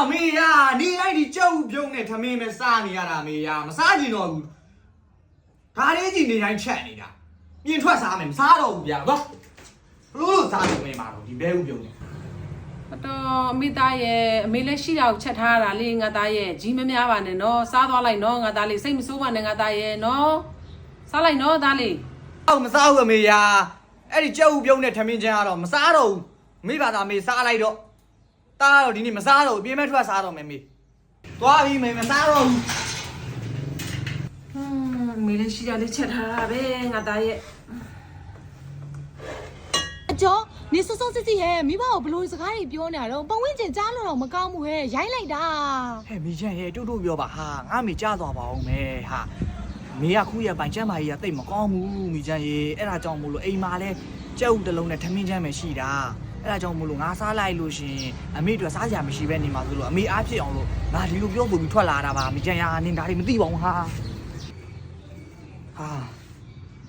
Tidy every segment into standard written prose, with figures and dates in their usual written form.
မေ呀，你爱的酒병呢？他妹妹啥你呀？他妹呀，没啥劲哦。他这今年还欠你的，你穿啥没？啥都不要不？路啥都没买到，你别有病呢。တော့အမေသားရဲ့အမေလည်းရှိတာကိုချက်ထားတာလေငါသားရဲ့ကြီးမများပါနဲ့နော်စားသွားလိုက်နော်ငါသားလေးစိတ်မဆိုးပါနဲ့ငါသားရဲ့နော်စားလိုက်နော်သားလေးအော်မစားဘူးအမေယာအဲ့ဒီကြောက်ပြုံးနဲ့ထမင်းချမ်းကတော့မစားတော့ဘူးမိဘသားမေစားလိုက်တော့တားတော့ဒီနေ့မစားတော့ဘူးပြင်းမဲ့ထွက်စားတော့မယ်မေသွားပြီမေမစားတော့ဘူးအမေလည်းရှိတာလေးချက်ထားတာပဲငါသားရဲ့အကျော်နေစောစောစစ်စစ်ရဲ့မိဘကိုဘလို့စကားတွေပြောနေတာတော့ပတ်ဝန်းကျင်ကြားလို့တော့မကောင်းဘူးဟဲ့ရိုင်းလိုက်တာဟဲ့မိချမ်းရဲ့တူတူပြောပါဟာငါမေကြားသွားပါအောင်မေဟာမေကခုရပိုင်ချမ်းမာကြီးကတိတ်မကောင်းဘူးမိချမ်းရဲ့အဲ့ဒါကြောင့်မို့လို့အိမ်မှာလဲကြောက်တလုံးနဲ့ထမင်းချမ်းပဲရှိတာအဲ့ဒါကြောင့်မို့လို့ငါစားလိုက်လို့ရှင်အမေတို့စားစရာမရှိပဲနေမှာဆိုလို့အမေအားဖြစ်အောင်လို့ငါဒီလိုပြောပုံပြီးထွက်လာတာပါမိချမ်းရာနင်ဒါတွေမသိပါဘူးဟာ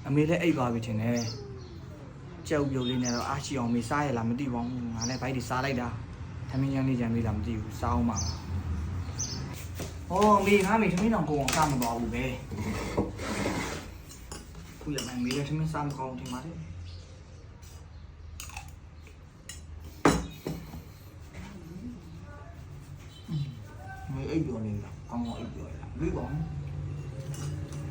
အမေလည်းအိပ်သွားပြီထင်တယ်ကြောက်ပြုတ်လေးနဲ့တော့အားရှိအောင်မေစားရလားမသိပါဘူးငါလည်းဘိုက်တွေစားလိုက်တာထမင်းချမ်းလေးကြံလေးလားမသိဘူးစားအောင်ပါမေငါမေထမင်းတောင်ကိုအောင်စားမသွားဘူးပဲခုရမယ်မေလည်းထမင်းစားမကောင်းထင်ပါတယ်မေအိပ်ပြောနေလားကောင်းကောင်းအိပ်ပြောရလားမေပါ